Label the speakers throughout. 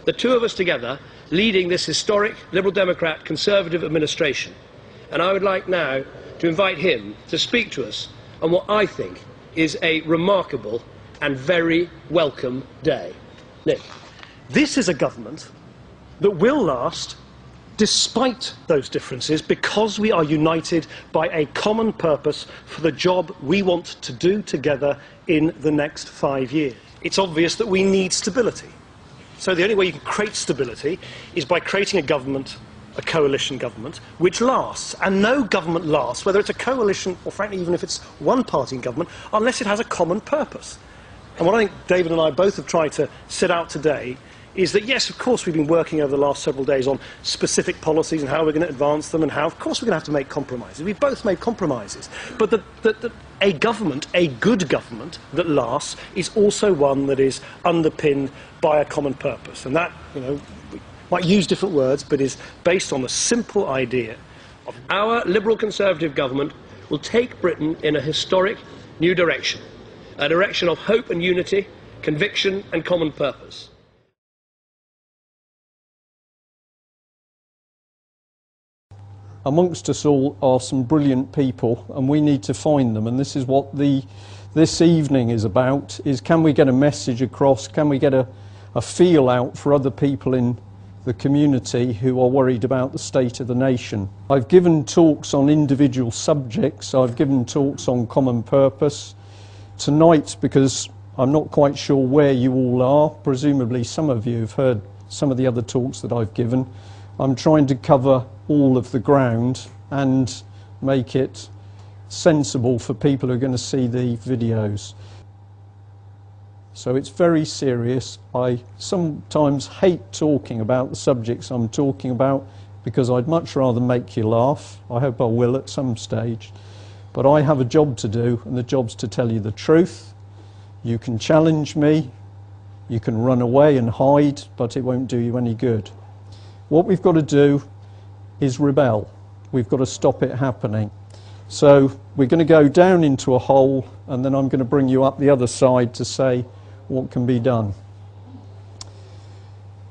Speaker 1: the two of us together leading this historic Liberal Democrat Conservative administration. And I would like now to invite him to speak to us on what I think is a remarkable and very welcome day. Nick.
Speaker 2: This is a government that will last despite those differences, because we are united by a common purpose for the job we want to do together in the next 5 years. It's obvious that we need stability. So the only way you can create stability is by creating a government, a coalition government, which lasts. And no government lasts, whether it's a coalition or frankly even if it's one-party government, unless it has a common purpose. And what I think David and I both have tried to set out today is that, yes, of course, we've been working over the last several days on specific policies and how we're going to advance them and how, of course, we're going to have to make compromises. We've both made compromises. But a government, a good government that lasts, is also one that is underpinned by a common purpose. And that, you know, we might use different words, but is based on the simple idea of
Speaker 1: our Liberal Conservative government will take Britain in a historic new direction, a direction of hope and unity, conviction and common purpose.
Speaker 3: Amongst us all are some brilliant people, and we need to find them, and this is what this evening is about, is can we get a message across, can we get a feel out for other people in the community who are worried about the state of the nation. I've given talks on individual subjects, I've given talks on common purpose. Tonight, because I'm not quite sure where you all are, presumably some of you have heard some of the other talks that I've given, I'm trying to cover all of the ground and make it sensible for people who are going to see the videos. So it's very serious. I sometimes hate talking about the subjects I'm talking about because I'd much rather make you laugh. I hope I will at some stage. But I have a job to do, and the job's to tell you the truth. You can challenge me, you can run away and hide, but it won't do you any good. What we've got to do is rebel. We've got to stop it happening. So we're going to go down into a hole, and then I'm going to bring you up the other side to say what can be done.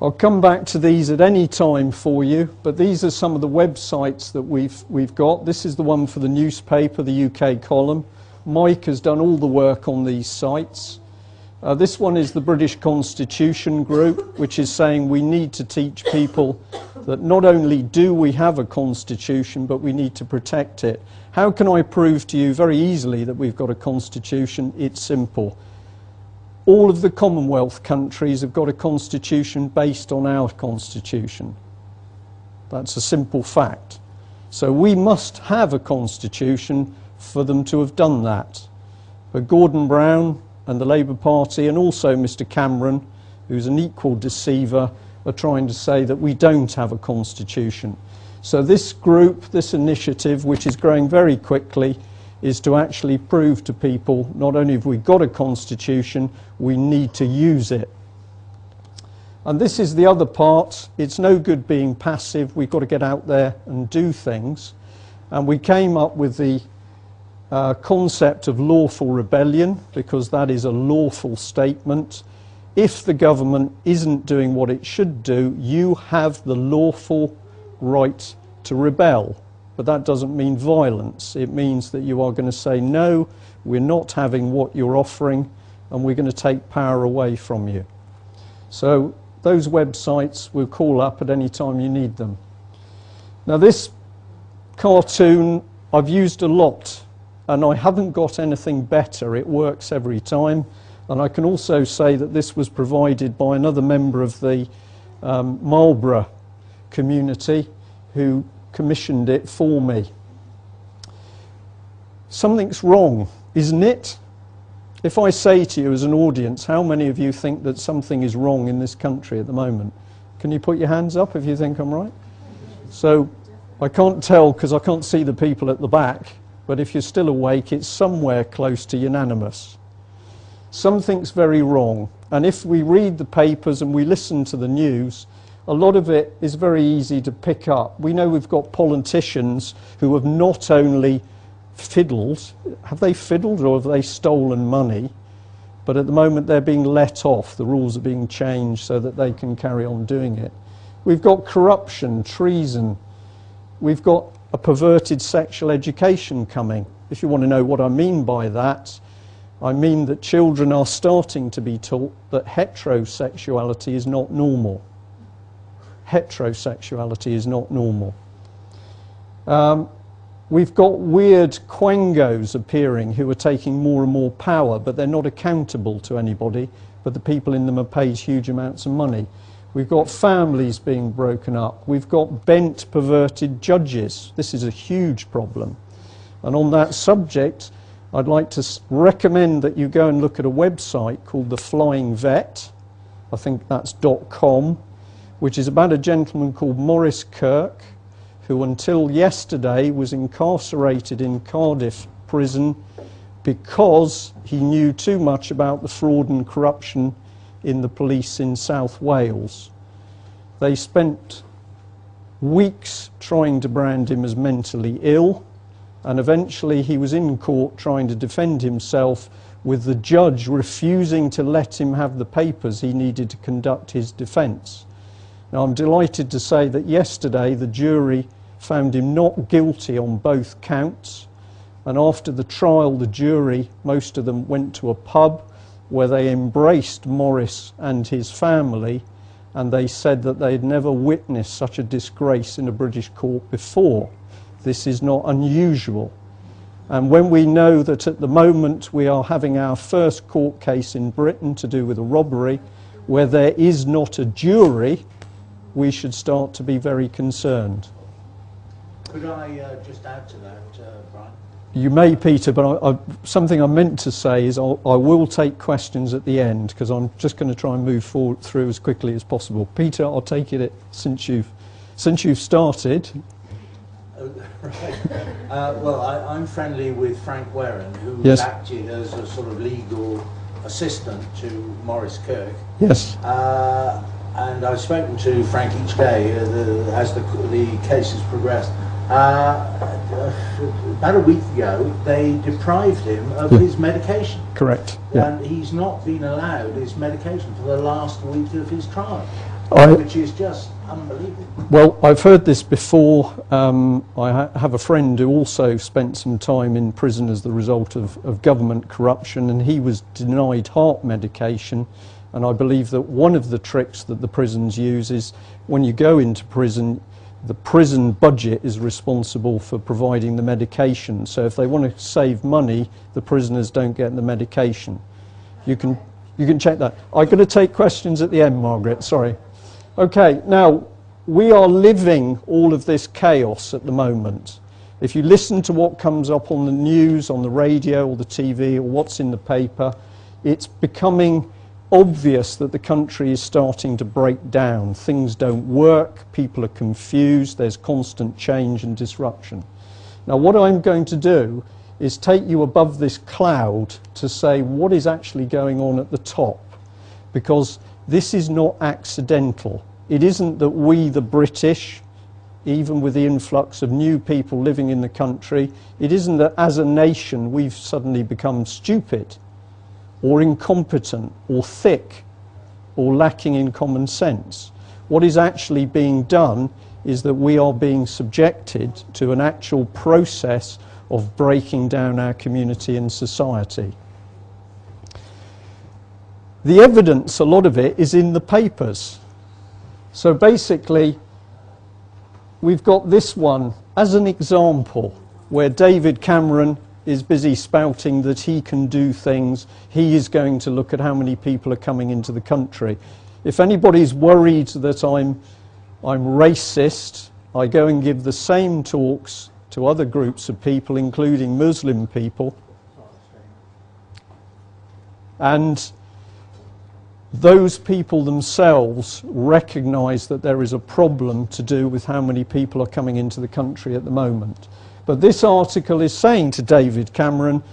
Speaker 3: I'll come back to these at any time for you, but these are some of the websites that we've got. This is the one for the newspaper, the UK column. Mike has done all the work on these sites. This one is the British Constitution group, which is saying we need to teach people that not only do we have a constitution, but we need to protect it. How can I prove to you very easily that we've got a constitution? It's simple. All of the Commonwealth countries have got a constitution based on our constitution. That's a simple fact. So we must have a constitution for them to have done that. But Gordon Brown and the Labour Party, and also Mr Cameron, who's an equal deceiver, are trying to say that we don't have a constitution. So this group, this initiative, which is growing very quickly, is to actually prove to people not only have we got a constitution, we need to use it. And this is the other part. It's no good being passive. We've got to get out there and do things. And we came up with the concept of lawful rebellion, because that is a lawful statement. If the government isn't doing what it should do, you have the lawful right to rebel. But that doesn't mean violence. It means that you are going to say, no, we're not having what you're offering, and we're going to take power away from you. So those websites we'll call up at any time you need them. Now this cartoon I've used a lot, and I haven't got anything better. It works every time. And I can also say that this was provided by another member of the Marlborough community who commissioned it for me. Something's wrong, isn't it? If I say to you as an audience, how many of you think that something is wrong in this country at the moment? Can you put your hands up if you think I'm right? So I can't tell because I can't see the people at the back, but if you're still awake, it's somewhere close to unanimous. Something's very wrong, and if we read the papers and we listen to the news, a lot of it is very easy to pick up. We know we've got politicians who have not only fiddled, have they fiddled or have they stolen money? but at the moment they're being let off. The rules are being changed so that they can carry on doing it. We've got corruption, treason. We've got a perverted sexual education coming. If you want to know what I mean by that, I mean that children are starting to be taught that heterosexuality is not normal. Heterosexuality is not normal. We've got weird quangos appearing who are taking more and more power, but they're not accountable to anybody, but the people in them are paid huge amounts of money. We've got families being broken up. We've got bent, perverted judges. This is a huge problem. And on that subject, I'd like to recommend that you go and look at a website called The Flying Vet. I think that's .com, which is about a gentleman called Maurice Kirk, who until yesterday was incarcerated in Cardiff prison because he knew too much about the fraud and corruption in the police in South Wales. They spent weeks trying to brand him as mentally ill, and eventually he was in court trying to defend himself, with the judge refusing to let him have the papers he needed to conduct his defence. Now, I'm delighted to say that yesterday the jury found him not guilty on both counts, and after the trial the jury, most of them, went to a pub where they embraced Maurice and his family, and they said that they had never witnessed such a disgrace in a British court before. This is not unusual. And when we know that at the moment we are having our first court case in Britain to do with a robbery where there is not a jury, we should start to be very concerned.
Speaker 4: Could I just add to that, Brian?
Speaker 3: You may, Peter, but something I meant to say is I will take questions at the end, because I'm just going to try and move forward through as quickly as possible. Peter, I'll take it since you've started.
Speaker 4: Right. Well, I'm friendly with Frank Warren, who
Speaker 3: Yes.
Speaker 4: acted as a sort of legal assistant to Maurice Kirk.
Speaker 3: Yes.
Speaker 4: And I've spoken to Frank each day as the case has progressed. About a week ago, they deprived him of his medication.
Speaker 3: Correct. Yeah.
Speaker 4: And he's not been allowed his medication for the last week of his trial, which is just unbelievable.
Speaker 3: Well, I've heard this before. I have a friend who also spent some time in prison as the result of government corruption, and he was denied heart medication. And I believe that one of the tricks that the prisons use is when you go into prison, the prison budget is responsible for providing the medication. So if they want to save money, the prisoners don't get the medication. You can check that. I'm going to take questions at the end, Margaret, sorry. Okay, now, we are living all of this chaos at the moment. If you listen to what comes up on the news, on the radio or the TV or what's in the paper, it's becoming obvious that the country is starting to break down. Things don't work, people are confused, there's constant change and disruption. Now, what I'm going to do is take you above this cloud to say what is actually going on at the top, because this is not accidental. It isn't that we, the British, even with the influx of new people living in the country, it isn't that as a nation we've suddenly become stupid or incompetent, or thick, or lacking in common sense. What is actually being done is that we are being subjected to an actual process of breaking down our community and society. The evidence, a lot of it, is in the papers. So basically, we've got this one as an example, where David Cameron is busy spouting that he can do things. He is going to look at how many people are coming into the country. If anybody's worried that I'm racist, I go and give the same talks to other groups of people, including Muslim people. And those people themselves recognise that there is a problem to do with how many people are coming into the country at the moment. But this article is saying to David Cameron,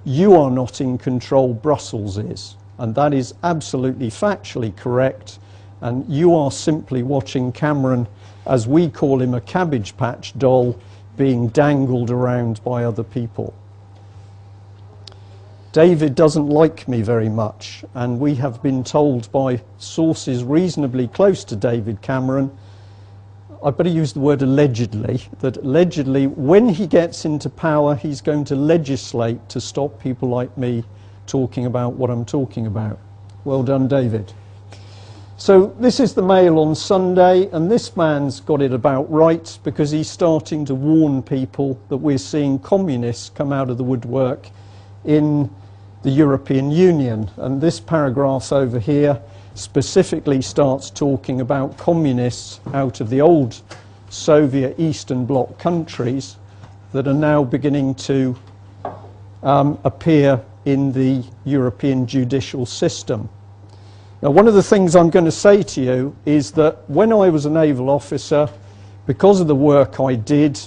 Speaker 3: you are not in control, Brussels is. And that is absolutely factually correct. And you are simply watching Cameron, as we call him, a Cabbage Patch doll, being dangled around by other people. David doesn't like me very much, and we have been told by sources reasonably close to David Cameron, I better use the word allegedly, that allegedly when he gets into power he's going to legislate to stop people like me talking about what I'm talking about. Well done, David. So this is the Mail on Sunday, and this man's got it about right, because he's starting to warn people that we're seeing communists come out of the woodwork in the European Union. And this paragraph over here specifically starts talking about communists out of the old Soviet Eastern Bloc countries that are now beginning to appear in the European judicial system. Now, one of the things I'm going to say to you is that when I was a naval officer, because of the work I did,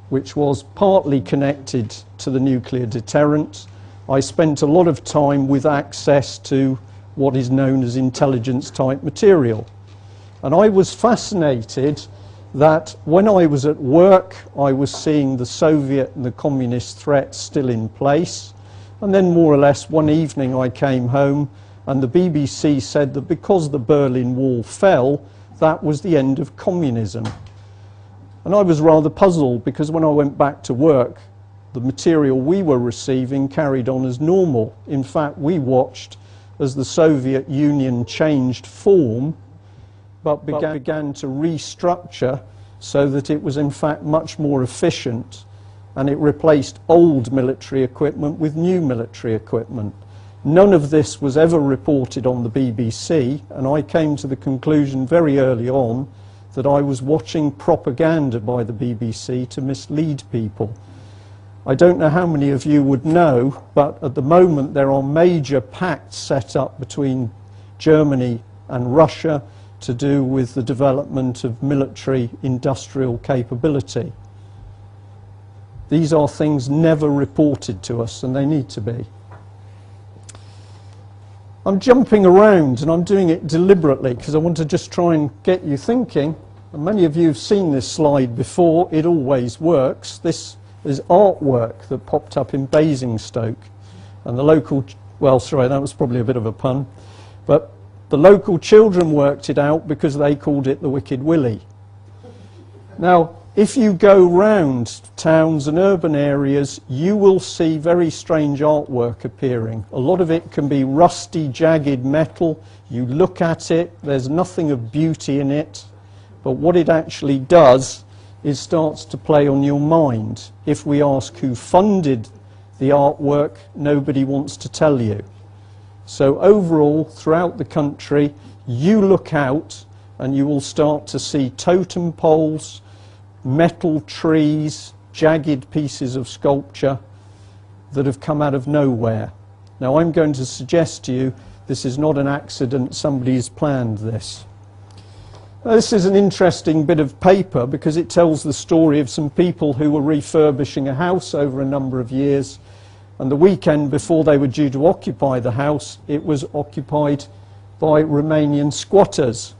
Speaker 3: which was partly connected to the nuclear deterrent, I spent a lot of time with access to what is known as intelligence type material. And I was fascinated that when I was at work, I was seeing the Soviet and the communist threats still in place. And then more or less one evening I came home and the BBC said that because the Berlin Wall fell, that was the end of communism. And I was rather puzzled, because when I went back to work, the material we were receiving carried on as normal. In fact, we watched as the Soviet Union changed form, but began to restructure so that it was in fact much more efficient, and it replaced old military equipment with new military equipment. None of this was ever reported on the BBC, and I came to the conclusion very early on that I was watching propaganda by the BBC to mislead people. I don't know how many of you would know, but at the moment there are major pacts set up between Germany and Russia to do with the development of military industrial capability. These are things never reported to us, and they need to be. I'm jumping around, and I'm doing it deliberately because I want to just try and get you thinking. And many of you have seen this slide before. It always works. This is artwork that popped up in Basingstoke, and the local, well, sorry, that was probably a bit of a pun, but the local children worked it out because they called it the Wicked Willy. Now, if you go round towns and urban areas, you will see very strange artwork appearing. A lot of it can be rusty, jagged metal. You look at it, there's nothing of beauty in it, but what it actually does is starts to play on your mind. If we ask who funded the artwork, nobody wants to tell you. So overall, throughout the country, you look out and you will start to see totem poles, metal trees, jagged pieces of sculpture that have come out of nowhere. Now, I'm going to suggest to you this is not an accident, somebody has planned this. Now, this is an interesting bit of paper because it tells the story of some people who were refurbishing a house over a number of years, and the weekend before they were due to occupy the house, it was occupied by Romanian squatters.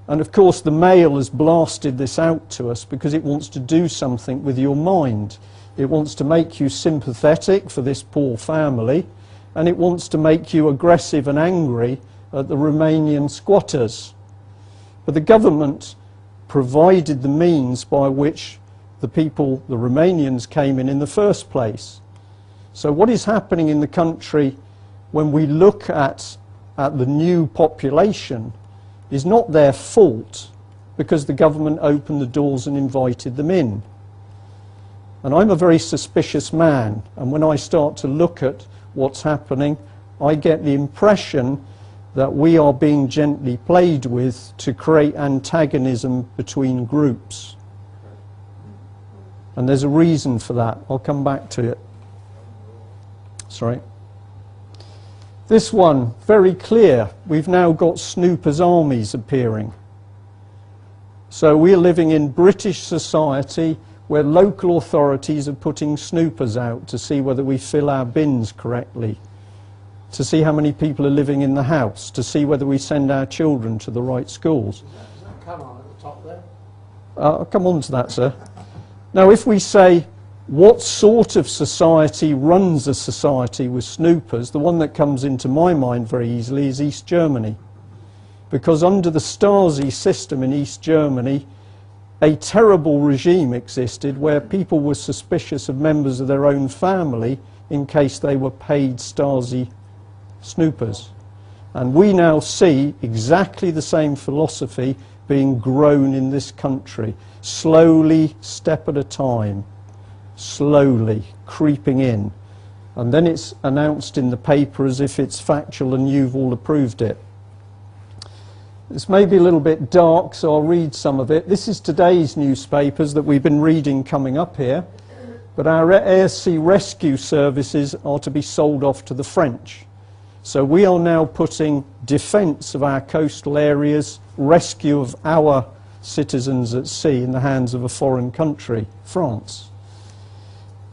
Speaker 3: And of course the Mail has blasted this out to us because it wants to do something with your mind. It wants to make you sympathetic for this poor family, and it wants to make you aggressive and angry at the Romanian squatters. But the government provided the means by which the people, the Romanians, came in the first place. So what is happening in the country when we look at the new population is not their fault, because the government opened the doors and invited them in. And I'm a very suspicious man, and when I start to look at what's happening, I get the impression that we are being gently played with to create antagonism between groups. And there's a reason for that. I'll come back to it. Sorry. This one, very clear. We've now got snoopers' armies appearing. So we're living in British society where local authorities are putting snoopers out to see whether we fill our bins correctly, to see how many people are living in the house, to see whether we send our children to the right schools.
Speaker 4: Does that come on at the top there?
Speaker 3: I'll come on to that, sir. Now, if we say What sort of society runs a society with snoopers? The one that comes into my mind very easily is East Germany. Because under the Stasi system in East Germany, a terrible regime existed where people were suspicious of members of their own family in case they were paid Stasi snoopers. And we now see exactly the same philosophy being grown in this country, slowly, step at a time, slowly creeping in. And then it's announced in the paper as if it's factual and you've all approved it. This may be a little bit dark, so I'll read some of it. This is today's newspapers that we've been reading coming up here. But our air sea rescue services are to be sold off to the French. So we are now putting defence of our coastal areas, rescue of our citizens at sea in the hands of a foreign country, France.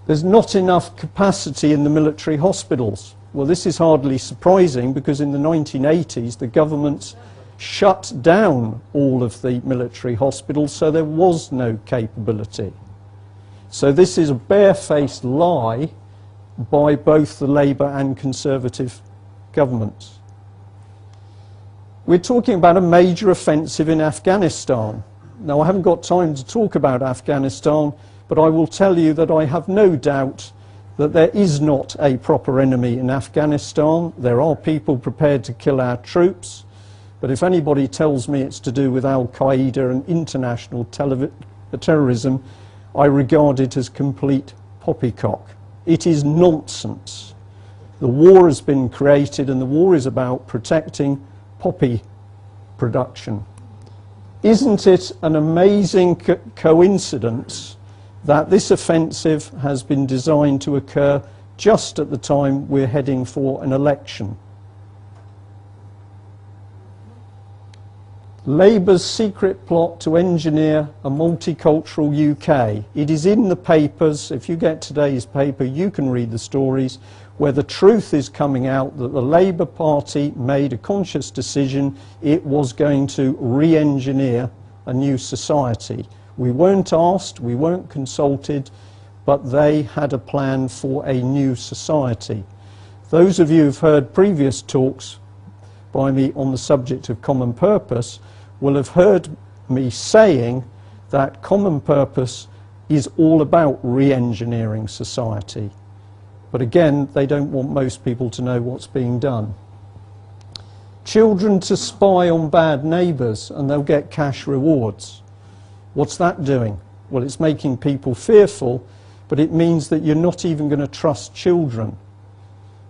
Speaker 3: There's not enough capacity in the military hospitals. Well, this is hardly surprising because in the 1980s the government shut down all of the military hospitals, so there was no capability. So this is a barefaced lie by both the Labour and Conservative governments. We're talking about a major offensive in Afghanistan. Now, I haven't got time to talk about Afghanistan, but I will tell you that I have no doubt that there is not a proper enemy in Afghanistan. There are people prepared to kill our troops. But if anybody tells me it's to do with Al-Qaeda and international terrorism, I regard it as complete poppycock. It is nonsense. The war has been created and the war is about protecting poppy production. Isn't it an amazing coincidence that this offensive has been designed to occur just at the time we're heading for an election? Labour's secret plot to engineer a multicultural UK. It is in the papers. If you get today's paper, you can read the stories where the truth is coming out that the Labour Party made a conscious decision it was going to re-engineer a new society. We weren't asked, we weren't consulted, but they had a plan for a new society. Those of you who've heard previous talks by me on the subject of common purpose will have heard me saying that common purpose is all about re-engineering society. But again, they don't want most people to know what's being done. Children to spy on bad neighbours and they'll get cash rewards. What's that doing? Well, it's making people fearful, but it means that you're not even going to trust children.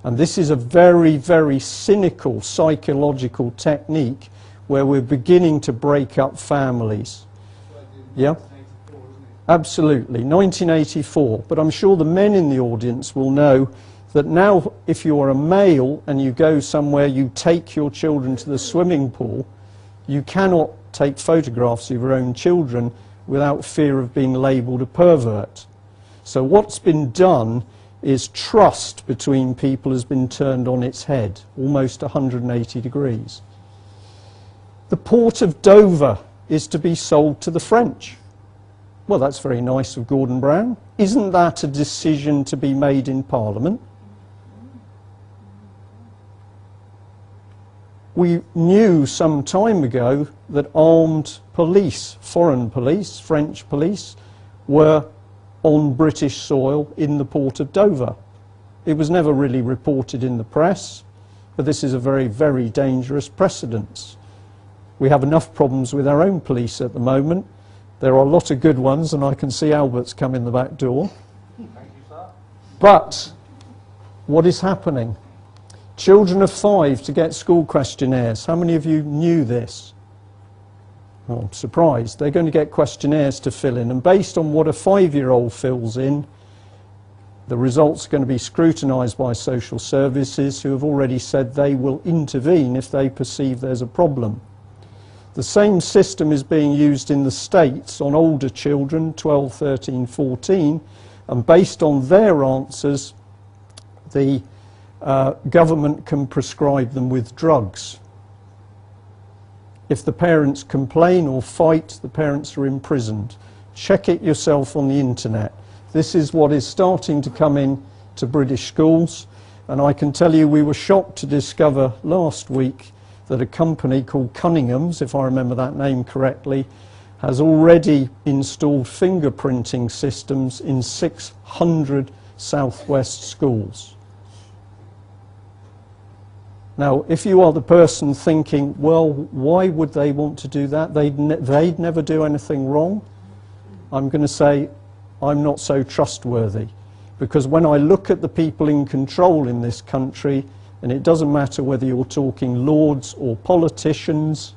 Speaker 3: And this is a very, very cynical psychological technique where we're beginning to break up families. Yeah? Absolutely, 1984. But I'm sure the men in the audience will know that now if you're a male and you go somewhere, you take your children to the swimming pool, you cannot take photographs of your own children without fear of being labelled a pervert. So what's been done is trust between people has been turned on its head, almost 180 degrees. The port of Dover is to be sold to the French. Well, that's very nice of Gordon Brown. Isn't that a decision to be made in Parliament? We knew some time ago that armed police, foreign police, French police, were on British soil in the port of Dover. It was never really reported in the press, but this is a very, very dangerous precedence. We have enough problems with our own police at the moment. There are a lot of good ones, and I can see Albert's come in the back door.
Speaker 4: Thank you, sir.
Speaker 3: But what is happening? Children of 5 to get school questionnaires. How many of you knew this? Oh, I'm surprised. They're going to get questionnaires to fill in, and based on what a 5-year-old fills in, the results are going to be scrutinised by social services who have already said they will intervene if they perceive there's a problem. The same system is being used in the States on older children, 12, 13, 14, and based on their answers, the government can prescribe them with drugs. If the parents complain or fight, the parents are imprisoned. Check it yourself on the internet. This is what is starting to come in to British schools, and I can tell you we were shocked to discover last week that a company called Cunningham's, if I remember that name correctly, has already installed fingerprinting systems in 600 southwest schools. Now, if you are the person thinking, well, why would they want to do that? They'd never do anything wrong. I'm going to say I'm not so trustworthy, because when I look at the people in control in this country, and it doesn't matter whether you're talking lords or politicians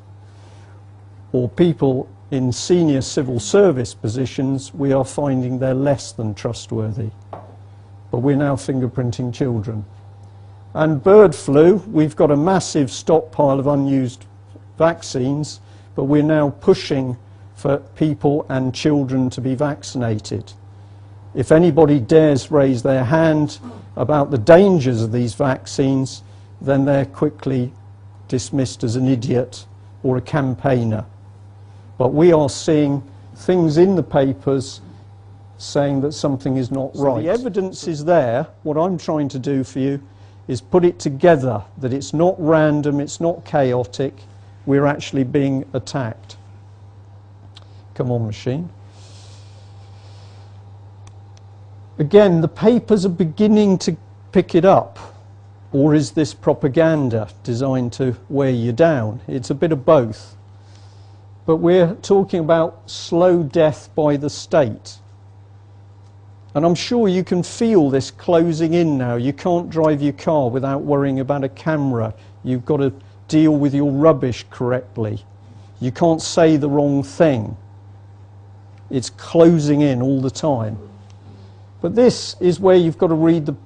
Speaker 3: or people in senior civil service positions, we are finding they're less than trustworthy. But we're now fingerprinting children. And bird flu, we've got a massive stockpile of unused vaccines, but we're now pushing for people and children to be vaccinated. If anybody dares raise their hand about the dangers of these vaccines, then they're quickly dismissed as an idiot or a campaigner. But we are seeing things in the papers saying that something is not right. The evidence is there. What I'm trying to do for you is put it together, that it's not random, it's not chaotic, we're actually being attacked. Come on, machine. Again, the papers are beginning to pick it up. Or is this propaganda designed to wear you down? It's a bit of both. But we're talking about slow death by the state. And I'm sure you can feel this closing in now. You can't drive your car without worrying about a camera. You've got to deal with your rubbish correctly. You can't say the wrong thing. It's closing in all the time. But this is where you've got to read the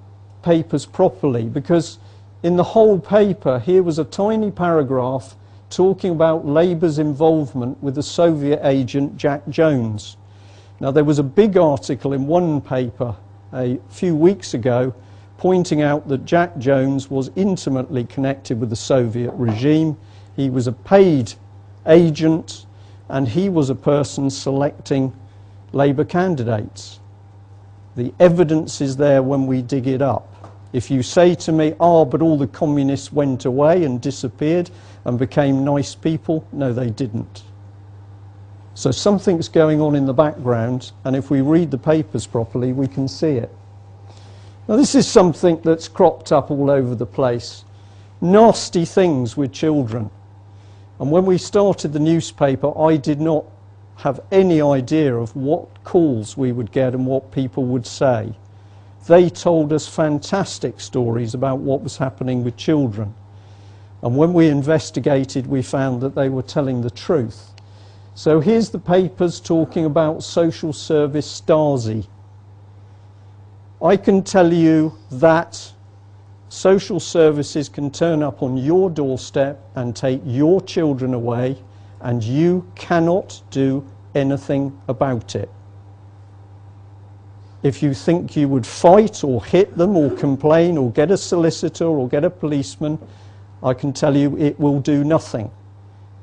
Speaker 3: papers properly, because in the whole paper, here was a tiny paragraph talking about Labour's involvement with the Soviet agent Jack Jones. Now, there was a big article in one paper a few weeks ago pointing out that Jack Jones was intimately connected with the Soviet regime. He was a paid agent, and he was a person selecting Labour candidates. The evidence is there when we dig it up. If you say to me, but all the communists went away and disappeared and became nice people, no, they didn't. So something's going on in the background, and if we read the papers properly, we can see it. Now, this is something that's cropped up all over the place. Nasty things with children. And when we started the newspaper, I did not have any idea of what calls we would get and what people would say. They told us fantastic stories about what was happening with children. And when we investigated, we found that they were telling the truth. So here's the papers talking about social service Stasi. I can tell you that social services can turn up on your doorstep and take your children away, and you cannot do anything about it. If you think you would fight or hit them or complain or get a solicitor or get a policeman, I can tell you it will do nothing.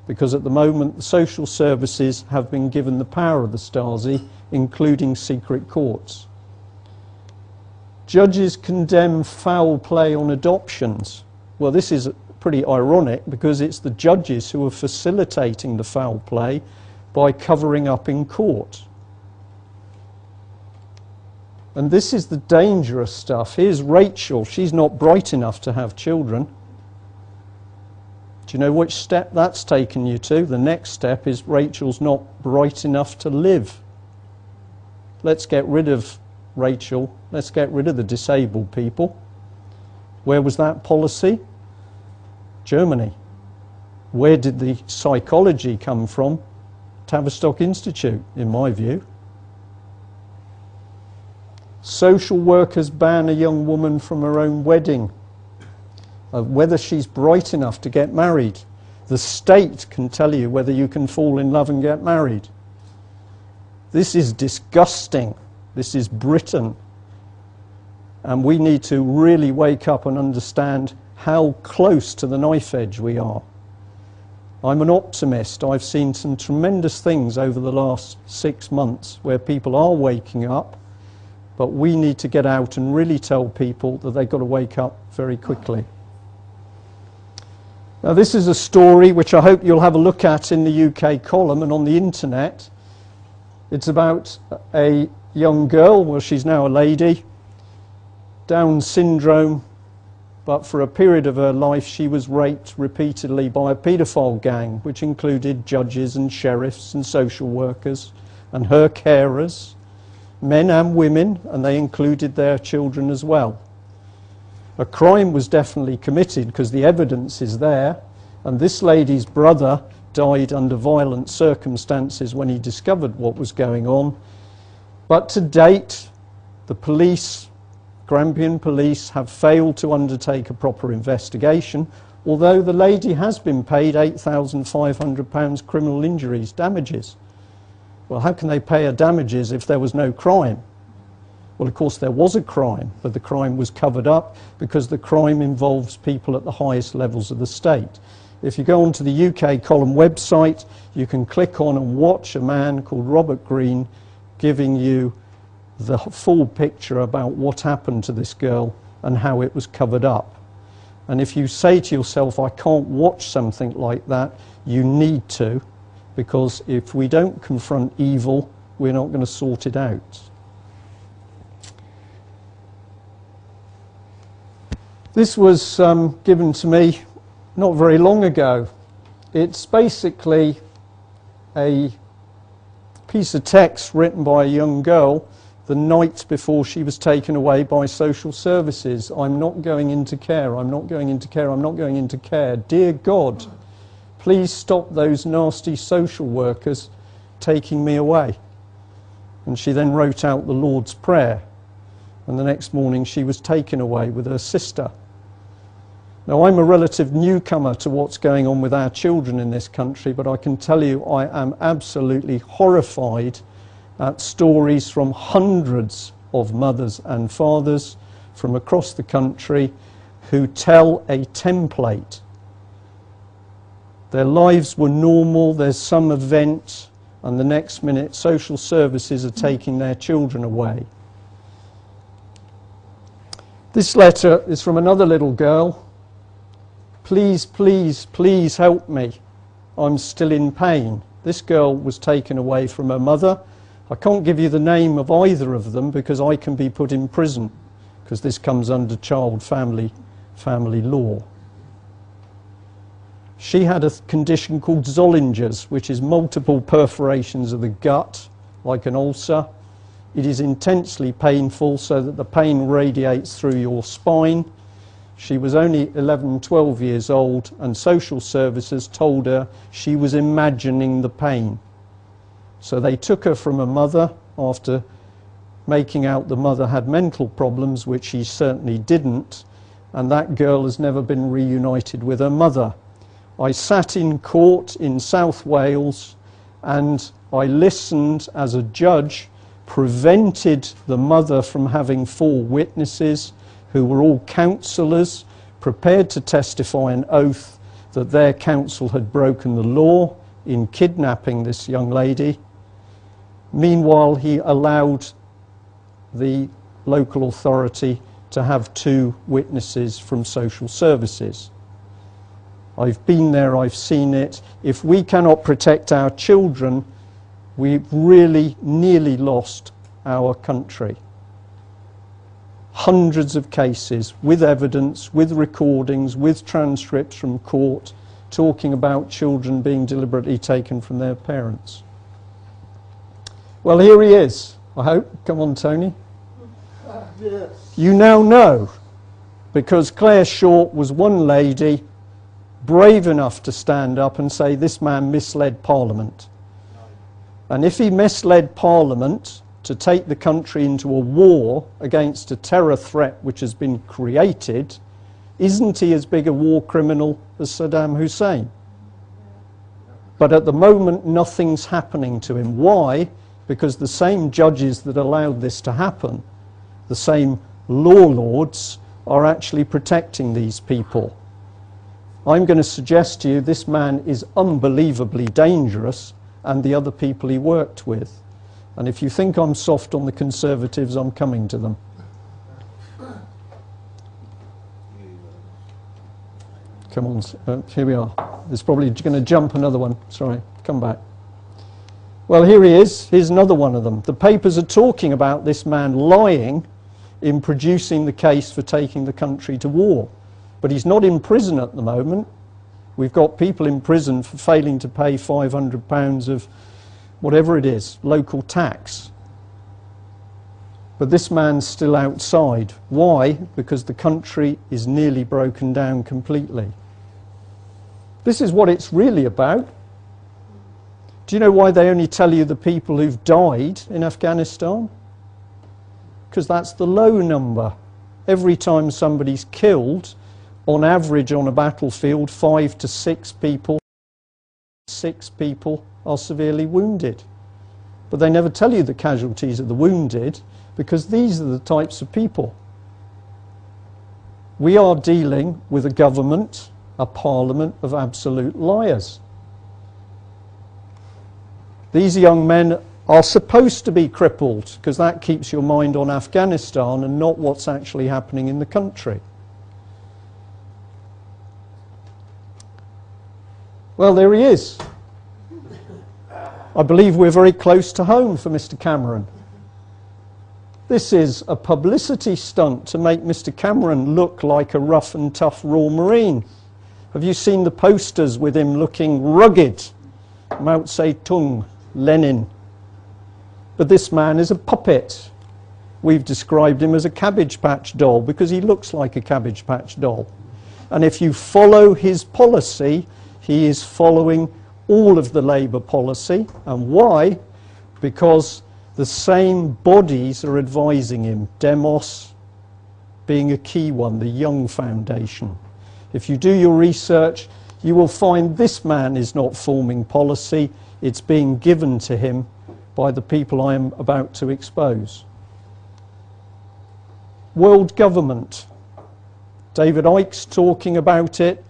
Speaker 3: Because at the moment, the social services have been given the power of the Stasi, including secret courts. Judges condemn foul play on adoptions. Well, this is pretty ironic, because it's the judges who are facilitating the foul play by covering up in court. And this is the dangerous stuff. Here's Rachel. She's not bright enough to have children. Do you know which step that's taken you to? The next step is Rachel's not bright enough to live. Let's get rid of Rachel. Let's get rid of the disabled people. Where was that policy? Germany. Where did the psychology come from? Tavistock Institute, in my view. Social workers ban a young woman from her own wedding. Whether she's bright enough to get married. The state can tell you whether you can fall in love and get married. This is disgusting. This is Britain. And we need to really wake up and understand how close to the knife edge we are. I'm an optimist. I've seen some tremendous things over the last 6 months where people are waking up, But we need to get out and really tell people that they've got to wake up very quickly. Now, this is a story which I hope you'll have a look at in the UK column and on the internet. It's about a young girl, well, she's now a lady, Down syndrome, but for a period of her life she was raped repeatedly by a paedophile gang, which included judges and sheriffs and social workers and her carers, men and women, and they included their children as well. A crime was definitely committed because the evidence is there, and this lady's brother died under violent circumstances when he discovered what was going on. But to date, the police, Grampian police, have failed to undertake a proper investigation, although the lady has been paid £8,500 criminal injuries damages. Well, how can they pay her damages if there was no crime? Well, of course, there was a crime, but the crime was covered up because the crime involves people at the highest levels of the state. If you go onto the UK column website, you can click on and watch a man called Robert Green giving you the full picture about what happened to this girl and how it was covered up. And if you say to yourself, I can't watch something like that, you need to, because if we don't confront evil, we're not going to sort it out. This was given to me not very long ago. It's basically a piece of text written by a young girl the night before she was taken away by social services. I'm not going into care, I'm not going into care, I'm not going into care. Dear God, please stop those nasty social workers taking me away. And she then wrote out the Lord's Prayer. And the next morning she was taken away with her sister. Now, I'm a relative newcomer to what's going on with our children in this country, but I can tell you I am absolutely horrified at stories from hundreds of mothers and fathers from across the country who tell a template. Their lives were normal, there's some event, and the next minute social services are taking their children away. This letter is from another little girl. Please, please, please help me. I'm still in pain. This girl was taken away from her mother. I can't give you the name of either of them because I can be put in prison, because this comes under child family law. She had a condition called Zollinger's, which is multiple perforations of the gut, like an ulcer. It is intensely painful, so that the pain radiates through your spine. She was only 11, 12 years old, and social services told her she was imagining the pain. So they took her from her mother after making out the mother had mental problems, which she certainly didn't, and that girl has never been reunited with her mother. I sat in court in South Wales and I listened as a judge, prevented the mother from having 4 witnesses who were all counsellors, prepared to testify an oath that their counsel had broken the law in kidnapping this young lady. Meanwhile, he allowed the local authority to have 2 witnesses from social services. I've been there, I've seen it. If we cannot protect our children, we've really nearly lost our country. Hundreds of cases with evidence, with recordings, with transcripts from court talking about children being deliberately taken from their parents. Well, here he is, I hope. Come on, Tony.
Speaker 4: Yes.
Speaker 3: You now know, because Claire Short was one lady brave enough to stand up and say this man misled Parliament. And if he misled Parliament to take the country into a war against a terror threat which has been created, isn't he as big a war criminal as Saddam Hussein? But at the moment nothing's happening to him. Why? Because the same judges that allowed this to happen, the same law lords, are actually protecting these people. I'm going to suggest to you this man is unbelievably dangerous, and the other people he worked with. And if you think I'm soft on the Conservatives, I'm coming to them. Come on, here we are. There's probably going to jump another one. Sorry, come back. Well, here he is. Here's another one of them. The papers are talking about this man lying in producing the case for taking the country to war. But he's not in prison at the moment. We've got people in prison for failing to pay £500 of whatever it is, local tax. But this man's still outside. Why? Because the country is nearly broken down completely. This is what it's really about. Do you know why they only tell you the people who've died in Afghanistan? Because that's the low number. Every time somebody's killed, on average on a battlefield, 5 to 6 people are severely wounded. But they never tell you the casualties of the wounded, because these are the types of people. We are dealing with a government, a parliament of absolute liars. These young men are supposed to be crippled, because that keeps your mind on Afghanistan and not what's actually happening in the country. Well, there he is. I believe we're very close to home for Mr. Cameron. This is a publicity stunt to make Mr. Cameron look like a rough and tough Royal Marine. Have you seen the posters with him looking rugged? Mao Zedong, Lenin. But this man is a puppet. We've described him as a Cabbage Patch doll because he looks like a Cabbage Patch doll. And if you follow his policy, he is following all of the Labour policy. And why? Because the same bodies are advising him. Demos being a key one, the Young Foundation. If you do your research, you will find this man is not forming policy. It's being given to him by the people I am about to expose. World government. David Icke's talking about it.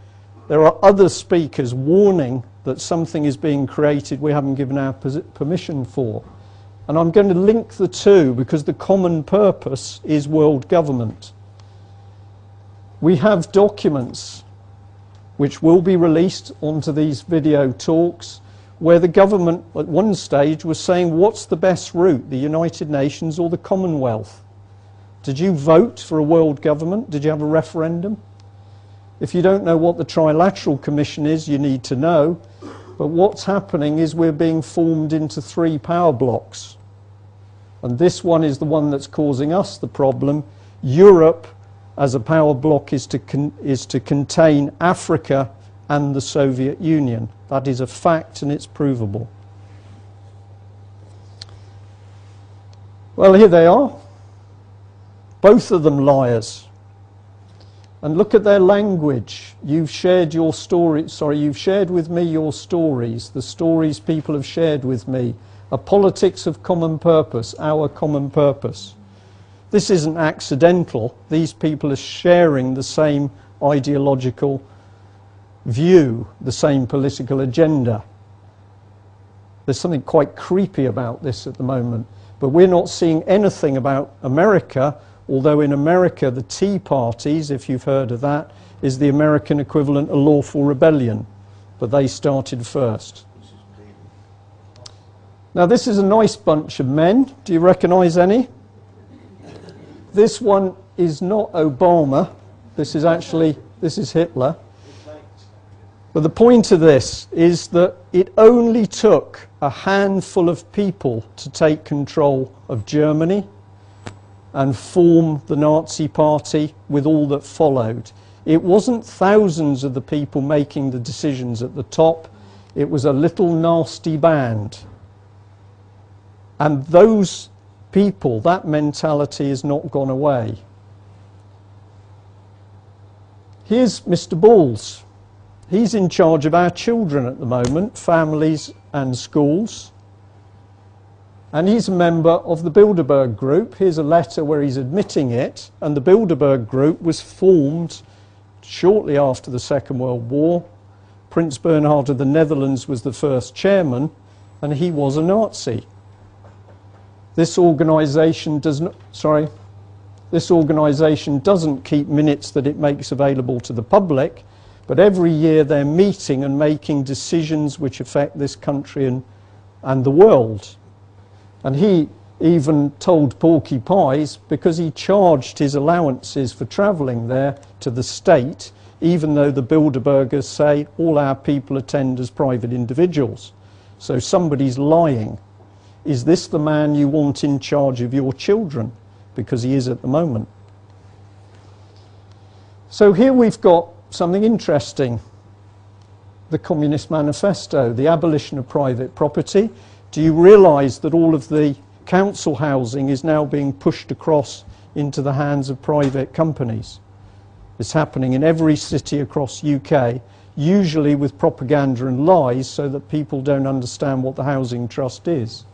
Speaker 3: There are other speakers warning that something is being created we haven't given our permission for. And I'm going to link the two because the common purpose is world government. We have documents which will be released onto these video talks where the government at one stage was saying, what's the best route, the United Nations or the Commonwealth? Did you vote for a world government? Did you have a referendum? If you don't know what the Trilateral Commission is, you need to know. But what's happening is we're being formed into 3 power blocks. And this one is the one that's causing us the problem. Europe, as a power block, is to contain Africa and the Soviet Union. That is a fact and it's provable. Well, here they are. Both of them liars. And look at their language. You've shared your story, you've shared with me your stories, the stories people have shared with me. A politics of common purpose, our common purpose. This isn't accidental. These people are sharing the same ideological view, the same political agenda. There's something quite creepy about this at the moment. But we're not seeing anything about America, although in America the Tea Parties, if you've heard of that, is the American equivalent of lawful rebellion. But they started first. Now this is a nice bunch of men. Do you recognise any? This one is not Obama. This is Hitler. But the point of this is that it only took a handful of people to take control of Germany and form the Nazi Party with all that followed. It wasn't thousands of the people making the decisions at the top. It was a little nasty band. And those people, that mentality has not gone away. Here's Mr. Balls. He's in charge of our children at the moment, families and schools. And he's a member of the Bilderberg Group. Here's a letter where he's admitting it. And the Bilderberg Group was formed shortly after the Second World War. Prince Bernhard of the Netherlands was the first chairman, and he was a Nazi. This organisation doesn't keep minutes that it makes available to the public, but every year they're meeting and making decisions which affect this country and the world. And he even told Porky Pies, because he charged his allowances for travelling there to the state, even though the Bilderbergers say all our people attend as private individuals. So somebody's lying. Is this the man you want in charge of your children? Because he is at the moment. So here we've got something interesting. The Communist Manifesto, the abolition of private property. Do you realise that all of the council housing is now being pushed across into the hands of private companies? It's happening in every city across UK, usually with propaganda and lies so that people don't understand what the housing trust is.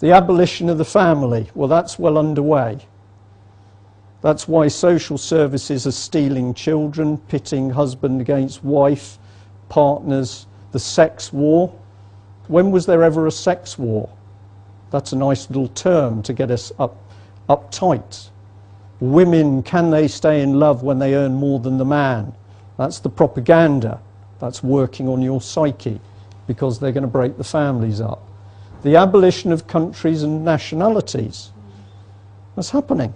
Speaker 3: The abolition of the family, well, that's well underway. That's why social services are stealing children, pitting husband against wife, partners, the sex war. When was there ever a sex war? That's a nice little term to get us uptight. Women, can they stay in love when they earn more than the man? That's the propaganda. That's working on your psyche because they're going to break the families up. The abolition of countries and nationalities. That's happening.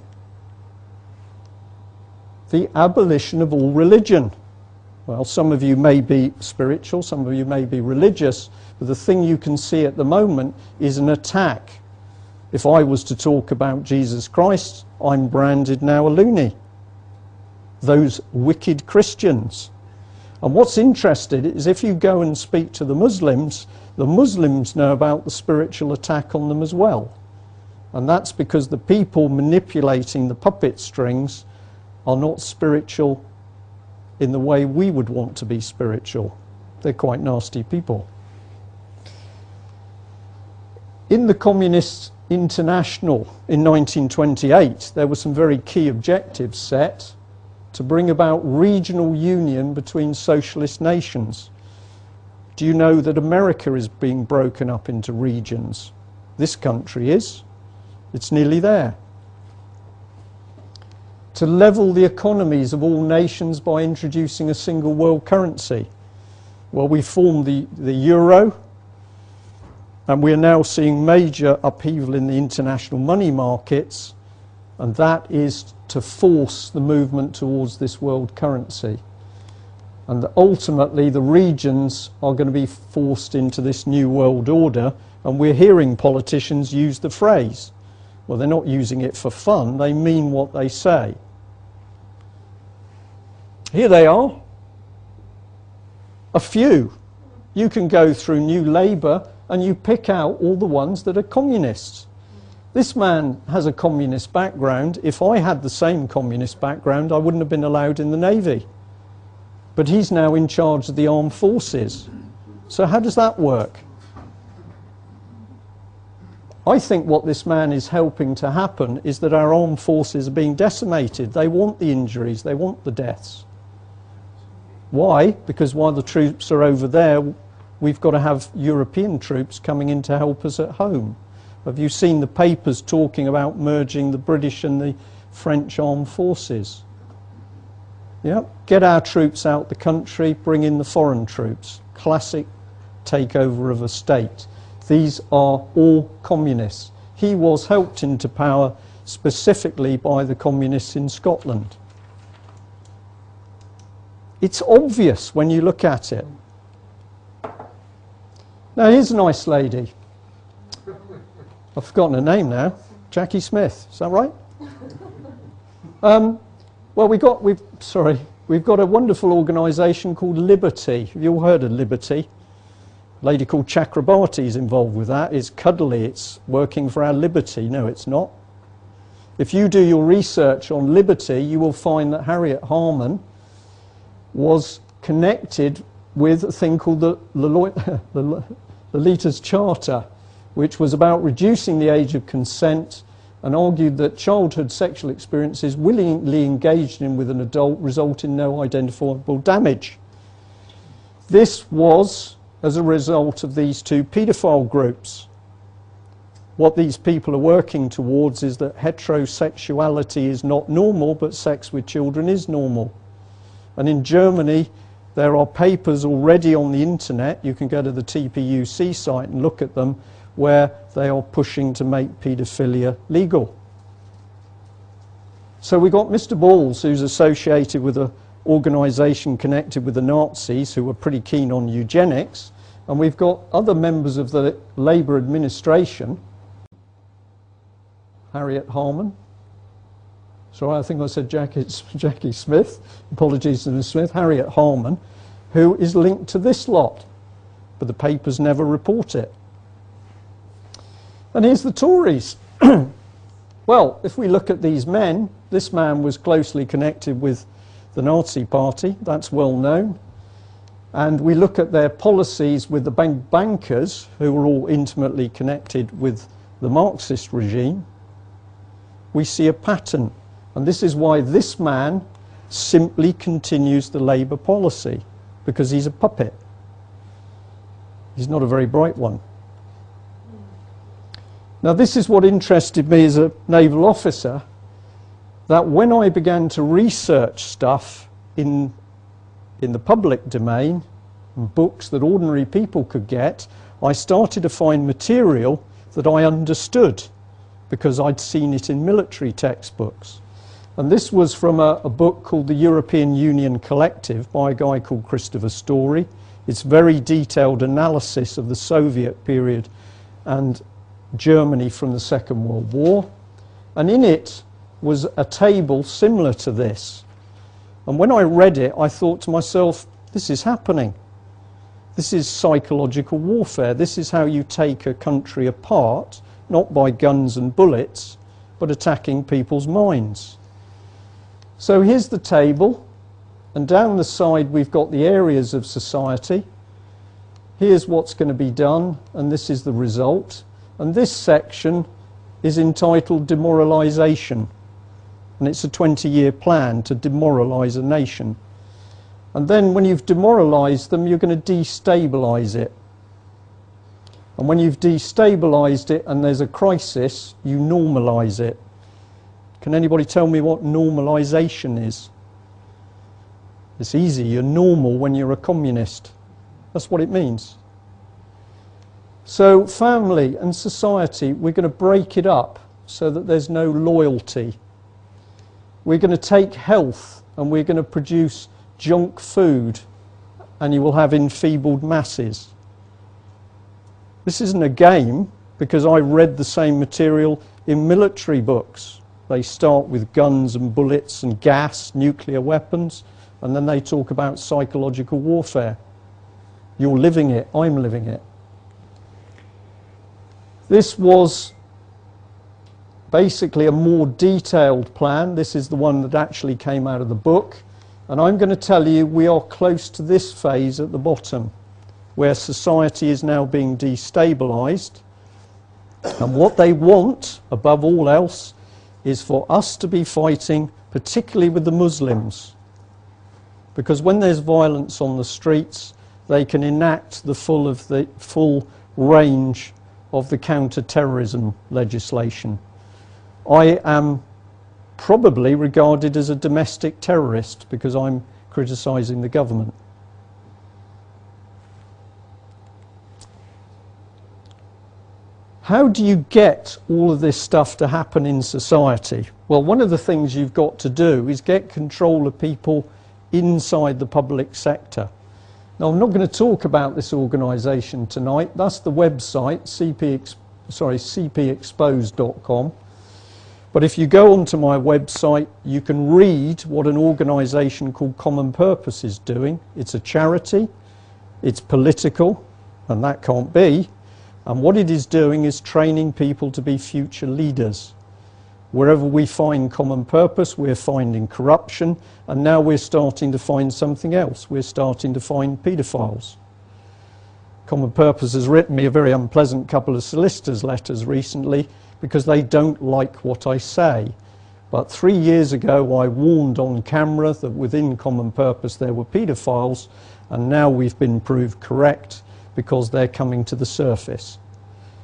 Speaker 3: The abolition of all religion. Well, some of you may be spiritual, some of you may be religious, but the thing you can see at the moment is an attack. If I was to talk about Jesus Christ, I'm branded now a loony. Those wicked Christians. And what's interesting is if you go and speak to the Muslims know about the spiritual attack on them as well. And that's because the people manipulating the puppet strings are not spiritual in the way we would want to be spiritual. They're quite nasty people. In the Communist International in 1928, there were some very key objectives set to bring about regional union between socialist nations. Do you know that America is being broken up into regions? This country is. It's nearly there. To level the economies of all nations by introducing a single world currency. Well, we formed the euro, and we are now seeing major upheaval in the international money markets, and that is to force the movement towards this world currency. And ultimately the regions are going to be forced into this new world order, and we're hearing politicians use the phrase. Well, they're not using it for fun, they mean what they say. Here they are. A few. You can go through New Labour and you pick out all the ones that are communists. This man has a communist background. If I had the same communist background, I wouldn't have been allowed in the Navy. But he's now in charge of the armed forces. So how does that work? I think what this man is helping to happen is that our armed forces are being decimated. They want the injuries, they want the deaths. Why? Because while the troops are over there, we've got to have European troops coming in to help us at home. Have you seen the papers talking about merging the British and the French armed forces? Yeah, get our troops out the country, bring in the foreign troops. Classic takeover of a state. These are all communists. He was helped into power specifically by the communists in Scotland. It's obvious when you look at it. Now here's a nice lady. I've forgotten her name now. Jackie Smith, is that right? Well, we've got a wonderful organisation called Liberty. Have you all heard of Liberty? A lady called Chakrabarti is involved with that. It's cuddly, it's working for our liberty. No, it's not. If you do your research on Liberty, you will find that Harriet Harman was connected with a thing called the Lolita's Charter, which was about reducing the age of consent and argued that childhood sexual experiences willingly engaged in with an adult result in no identifiable damage. This was as a result of these two paedophile groups. what these people are working towards is that heterosexuality is not normal, but sex with children is normal. And in Germany, there are papers already on the internet, you can go to the TPUC site and look at them, where they are pushing to make paedophilia legal. So we've got Mr. Balls, who's associated with an organisation connected with the Nazis who were pretty keen on eugenics, and we've got other members of the Labour administration, Harriet Harman. Sorry, I think I said Jackie Smith. Apologies to Ms. Smith. Harriet Harman, who is linked to this lot, but the papers never report it. And here's the Tories. Well, if we look at these men, this man was closely connected with the Nazi Party, that's well known. And we look at their policies with the bankers, who were all intimately connected with the Marxist regime. We see a pattern. And this is why this man simply continues the Labour policy, because he's a puppet. He's not a very bright one. Now, this is what interested me as a naval officer, that when I began to research stuff in the public domain, books that ordinary people could get, I started to find material that I understood because I'd seen it in military textbooks. And this was from a book called The European Union Collective by a guy called Christopher Story. It's very detailed analysis of the Soviet period and Germany from the Second World War. And in it was a table similar to this. And when I read it, I thought to myself, this is happening. This is psychological warfare. This is how you take a country apart, not by guns and bullets, but attacking people's minds. So here's the table, and down the side we've got the areas of society. Here's what's going to be done, and this is the result. And this section is entitled Demoralisation, and it's a 20-year plan to demoralise a nation. And then when you've demoralised them, you're going to destabilise it. And when you've destabilised it and there's a crisis, you normalise it. Can anybody tell me what normalisation is? It's easy. You're normal when you're a communist. That's what it means. So family and society, we're going to break it up so that there's no loyalty. We're going to take health and we're going to produce junk food, and you will have enfeebled masses. This isn't a game, because I read the same material in military books. They start with guns and bullets and gas, nuclear weapons, and then they talk about psychological warfare. You're living it, I'm living it. This was basically a more detailed plan. This is the one that actually came out of the book. And I'm going to tell you we are close to this phase at the bottom, where society is now being destabilised. And what they want, above all else, is for us to be fighting, particularly with the Muslims. Because when there's violence on the streets, they can enact the full range of the counter-terrorism legislation. I am probably regarded as a domestic terrorist because I'm criticising the government. How do you get all of this stuff to happen in society? Well, one of the things you've got to do is get control of people inside the public sector. Now, I'm not going to talk about this organisation tonight. That's the website, cpexposed.com. But if you go onto my website, you can read what an organisation called Common Purpose is doing. It's a charity, it's political, and that can't be. And what it is doing is training people to be future leaders. Wherever we find common purpose, we're finding corruption, and now we're starting to find something else. We're starting to find paedophiles. Common Purpose has written me a very unpleasant couple of solicitors' letters recently because they don't like what I say. But 3 years ago I warned on camera that within Common Purpose there were paedophiles, and now we've been proved correct because they're coming to the surface.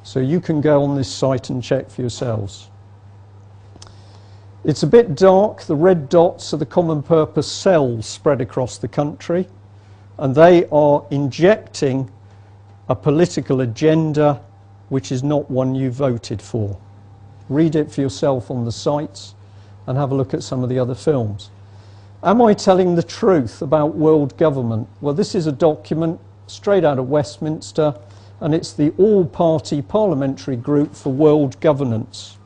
Speaker 3: So you can go on this site and check for yourselves. It's a bit dark. The red dots are the common purpose cells spread across the country, and they are injecting a political agenda which is not one you voted for. Read it for yourself on the sites and have a look at some of the other films. Am I telling the truth about world government? Well, this is a document straight out of Westminster, and it's the all-party parliamentary group for world governance.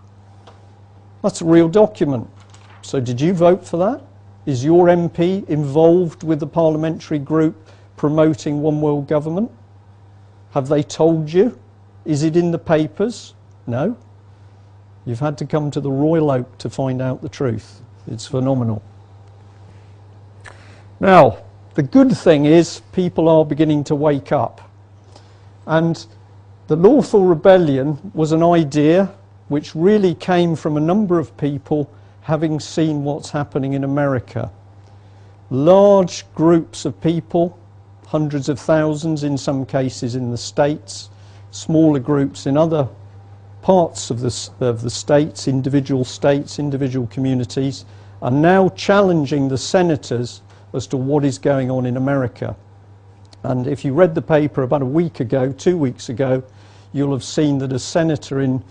Speaker 3: That's a real document. So did you vote for that? Is your MP involved with the parliamentary group promoting one world government? Have they told you? Is it in the papers? No. You've had to come to the Royal Oak to find out the truth. It's phenomenal. Now, the good thing is people are beginning to wake up. And the lawful rebellion was an idea which really came from a number of people having seen what's happening in America. Large groups of people, hundreds of thousands in some cases in the States, smaller groups in other parts of the states, individual communities, are now challenging the senators as to what is going on in America. And if you read the paper about a week ago, 2 weeks ago, you'll have seen that a senator in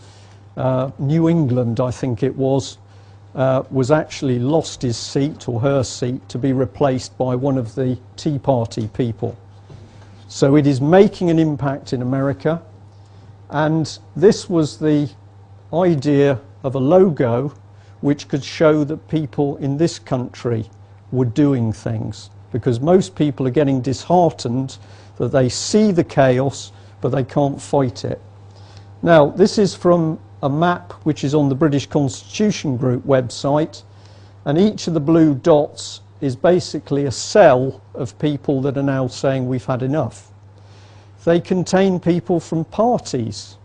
Speaker 3: New England, I think it was actually lost his seat or her seat to be replaced by one of the Tea Party people. So it is making an impact in America, and this was the idea of a logo which could show that people in this country were doing things, because most people are getting disheartened that they see the chaos but they can't fight it. Now, this is from a map which is on the British Constitution Group website, and each of the blue dots is basically a cell of people that are now saying we've had enough. They contain people from parties.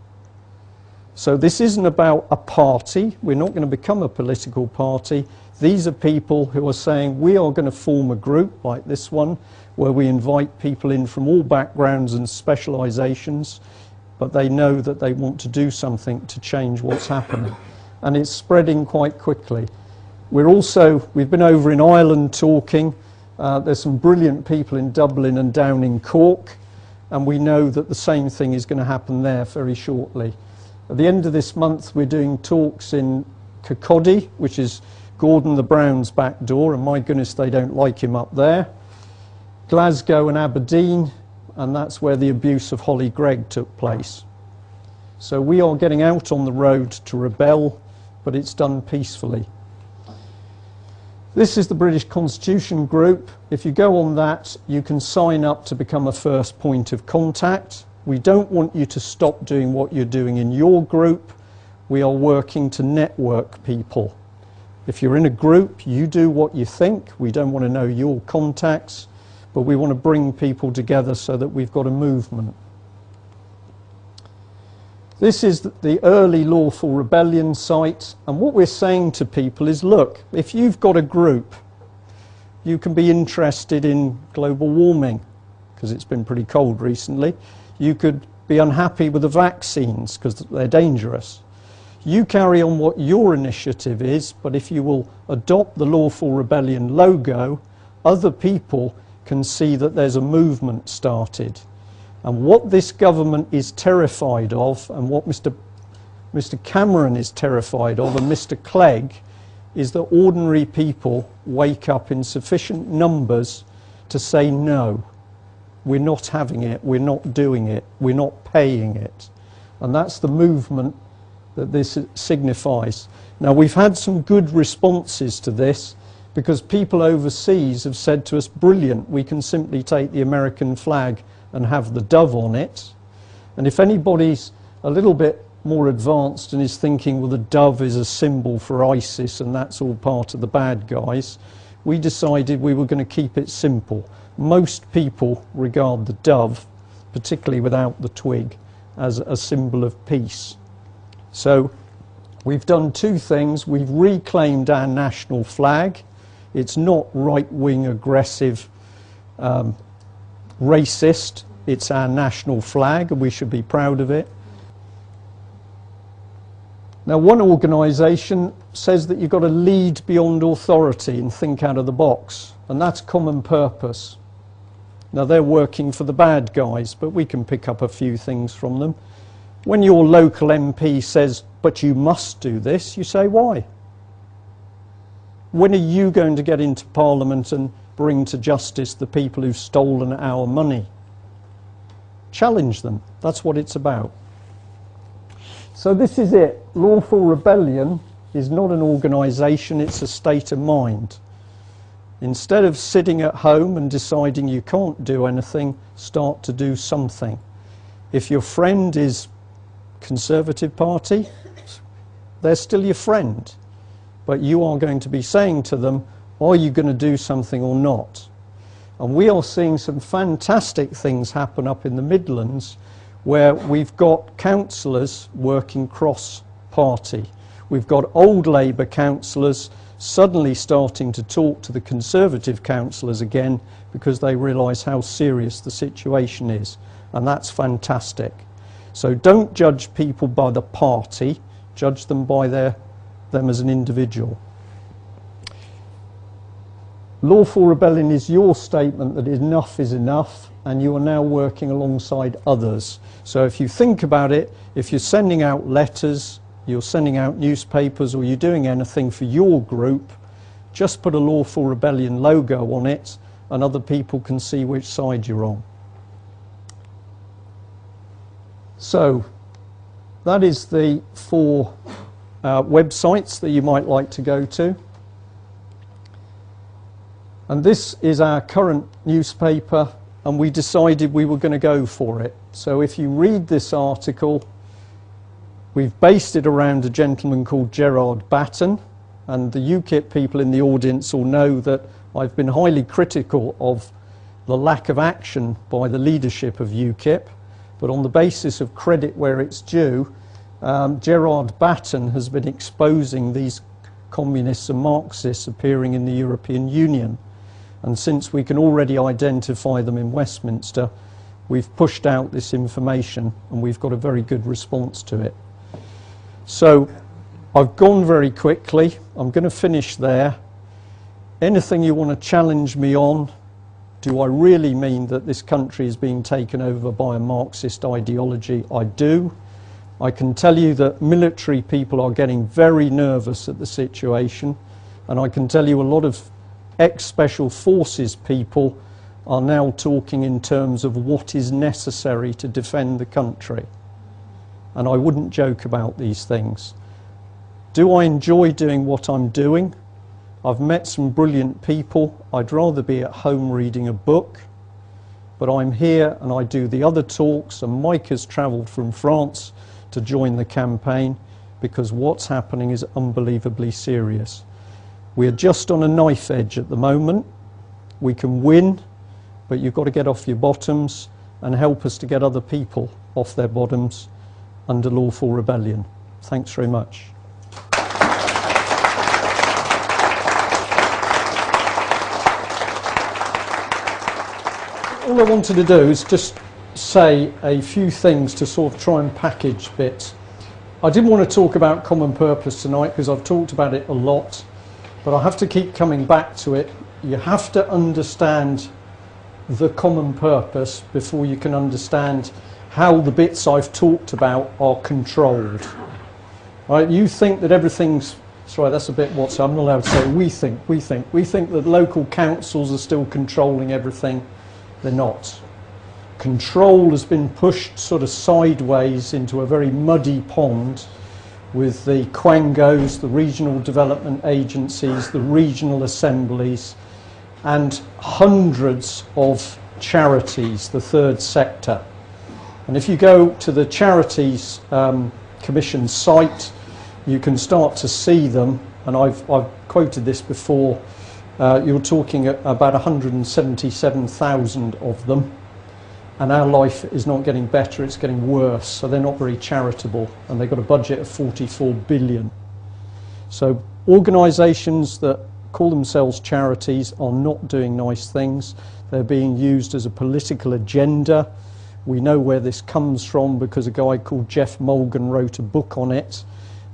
Speaker 3: So this isn't about a party. We're not going to become a political party. These are people who are saying we are going to form a group like this one where we invite people in from all backgrounds and specialisations, but they know that they want to do something to change what's happening. And it's spreading quite quickly. We've been over in Ireland talking. There's some brilliant people in Dublin and down in Cork, and we know that the same thing is going to happen there very shortly. At the end of this month, we're doing talks in Kirkcaldy, which is Gordon the Brown's back door, and my goodness, they don't like him up there. Glasgow and Aberdeen, and that's where the abuse of Holly Gregg took place. So we are getting out on the road to rebel, but it's done peacefully. This is the British Constitution Group. If you go on that, you can sign up to become a first point of contact. We don't want you to stop doing what you're doing in your group. We are working to network people. If you're in a group, you do what you think. We don't want to know your contacts, but we want to bring people together so that we've got a movement. This is the early lawful rebellion site, and what we're saying to people is, look, if you've got a group, you can be interested in global warming, because it's been pretty cold recently. You could be unhappy with the vaccines, because they're dangerous. You carry on what your initiative is, but if you will adopt the lawful rebellion logo, other people can see that there's a movement started. And what this government is terrified of, and what Mr. Cameron is terrified of, and Mr. Clegg, is that ordinary people wake up in sufficient numbers to say no, we're not having it, we're not doing it, we're not paying it. And that's the movement that this signifies. Now, we've had some good responses to this, because people overseas have said to us, brilliant, we can simply take the American flag and have the dove on it. And if anybody's a little bit more advanced and is thinking, well, the dove is a symbol for ISIS and that's all part of the bad guys, we decided we were going to keep it simple. Most people regard the dove, particularly without the twig, as a symbol of peace. So we've done two things. We've reclaimed our national flag. It's not right-wing, aggressive, racist. It's our national flag, and we should be proud of it. Now, one organisation says that you've got to lead beyond authority and think out of the box, and that's Common Purpose. Now, they're working for the bad guys, but we can pick up a few things from them. When your local MP says, but you must do this, you say, why? When are you going to get into Parliament and bring to justice the people who've stolen our money? Challenge them. That's what it's about. So this is it. Lawful rebellion is not an organisation, it's a state of mind. Instead of sitting at home and deciding you can't do anything, start to do something. If your friend is Conservative Party, they're still your friend. But you are going to be saying to them, are you going to do something or not? And we are seeing some fantastic things happen up in the Midlands, where we've got councillors working cross-party. We've got old Labour councillors suddenly starting to talk to the Conservative councillors again because they realise how serious the situation is. And that's fantastic. So don't judge people by the party, judge them by them as an individual. Lawful rebellion is your statement that enough is enough, and you are now working alongside others. So if you think about it, if you're sending out letters, you're sending out newspapers, or you're doing anything for your group, just put a Lawful Rebellion logo on it, and other people can see which side you're on. So that is the 4 websites that you might like to go to. And this is our current newspaper, and we decided we were going to go for it. So if you read this article, we've based it around a gentleman called Gerard Batten, and the UKIP people in the audience will know that I've been highly critical of the lack of action by the leadership of UKIP, but on the basis of credit where it's due, Gerard Batten has been exposing these communists and Marxists appearing in the European Union. And since we can already identify them in Westminster, we've pushed out this information and we've got a very good response to it. So I've gone very quickly. I'm going to finish there. Anything you want to challenge me on? Do I really mean that this country is being taken over by a Marxist ideology? I do. I can tell you that military people are getting very nervous at the situation, and I can tell you a lot of ex-special forces people are now talking in terms of what is necessary to defend the country. And I wouldn't joke about these things. Do I enjoy doing what I'm doing? I've met some brilliant people. I'd rather be at home reading a book, but I'm here and I do the other talks, and Mike has travelled from France to join the campaign because what's happening is unbelievably serious. We're just on a knife edge at the moment. We can win, but you've got to get off your bottoms and help us to get other people off their bottoms under Lawful Rebellion. Thanks very much. All I wanted to do is just say a few things to sort of try and package bits. I didn't want to talk about Common Purpose tonight because I've talked about it a lot, but I have to keep coming back to it. You have to understand the common purpose before you can understand how the bits I've talked about are controlled. Right? You think that everything's, sorry, that's a bit what's, I'm not allowed to say we think that local councils are still controlling everything. They're not. Control has been pushed sort of sideways into a very muddy pond with the quangos, the regional development agencies, the regional assemblies, and hundreds of charities, the third sector. And if you go to the Charities Commission site, you can start to see them, and I've quoted this before. You're talking about 177,000 of them, and our life is not getting better, it's getting worse, so they're not very charitable, and they've got a budget of 44 billion. So organisations that call themselves charities are not doing nice things. They're being used as a political agenda. We know where this comes from because a guy called Jeff Mulgan wrote a book on it,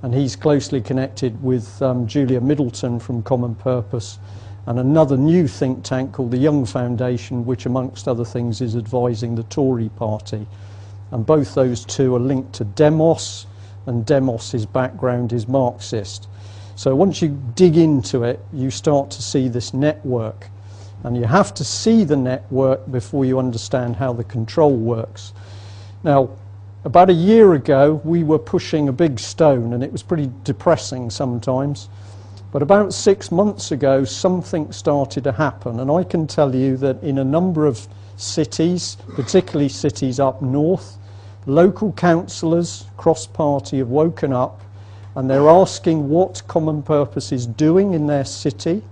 Speaker 3: and he's closely connected with Julia Middleton from Common Purpose and another new think tank called the Young Foundation, which amongst other things is advising the Tory party. And both those two are linked to Demos, and Demos's background is Marxist. So once you dig into it, you start to see this network. And you have to see the network before you understand how the control works. Now, about a year ago, we were pushing a big stone, and it was pretty depressing sometimes. But about 6 months ago, something started to happen. And I can tell you that in a number of cities, particularly cities up north, local councillors, cross-party, have woken up, and they're asking what Common Purpose is doing in their city.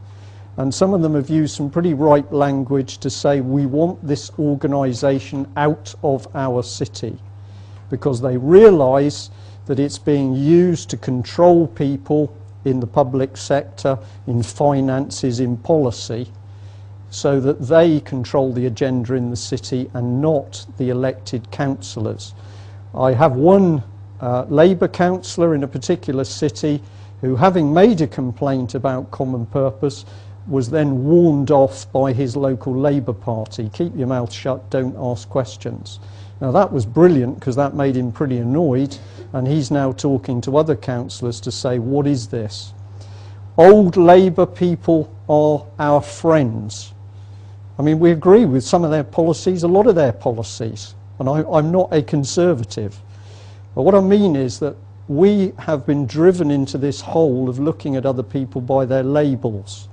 Speaker 3: And some of them have used some pretty ripe language to say, we want this organisation out of our city, because they realise that it's being used to control people in the public sector, in finances, in policy, so that they control the agenda in the city and not the elected councillors. I have one Labour councillor in a particular city who, having made a complaint about Common Purpose, was then warned off by his local Labour Party. Keep your mouth shut, don't ask questions. Now that was brilliant, because that made him pretty annoyed, and he's now talking to other councillors to say, what is this? Old Labour people are our friends. I mean, we agree with some of their policies, a lot of their policies, and I'm not a Conservative. But what I mean is that we have been driven into this hole of looking at other people by their labels.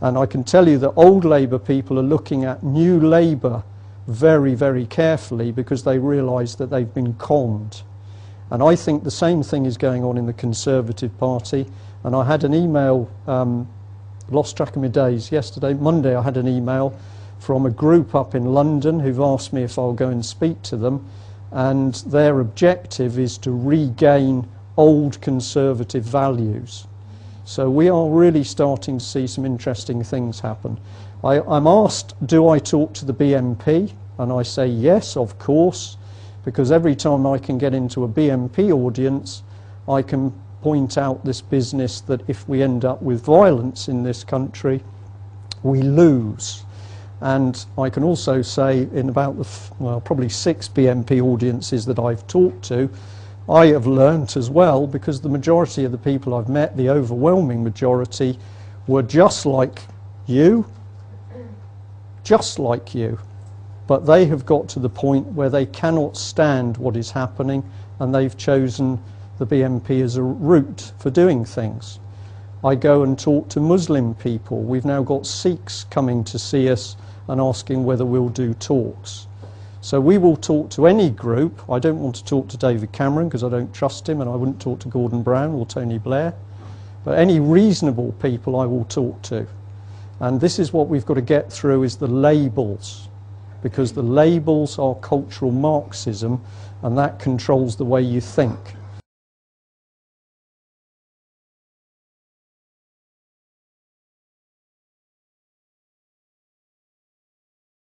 Speaker 3: And I can tell you that old Labour people are looking at new Labour very, very carefully, because they realise that they've been conned. And I think the same thing is going on in the Conservative Party. And I had an email, lost track of my days, yesterday, Monday, I had an email from a group up in London who've asked me if I'll go and speak to them. And their objective is to regain old Conservative values. So we are really starting to see some interesting things happen. I'm asked, do I talk to the BNP? And I say yes, of course, because every time I can get into a BNP audience, I can point out this business that if we end up with violence in this country, we lose. And I can also say in about probably 6 BNP audiences that I've talked to, I have learnt as well, because the majority of the people I've met, the overwhelming majority, were just like you, but they have got to the point where they cannot stand what is happening, and they've chosen the BNP as a route for doing things. I go and talk to Muslim people. We've now got Sikhs coming to see us and asking whether we'll do talks. So we will talk to any group. I don't want to talk to David Cameron because I don't trust him, and I wouldn't talk to Gordon Brown or Tony Blair. But any reasonable people I will talk to. And this is what we've got to get through, is the labels, because the labels are cultural Marxism, and that controls the way you think.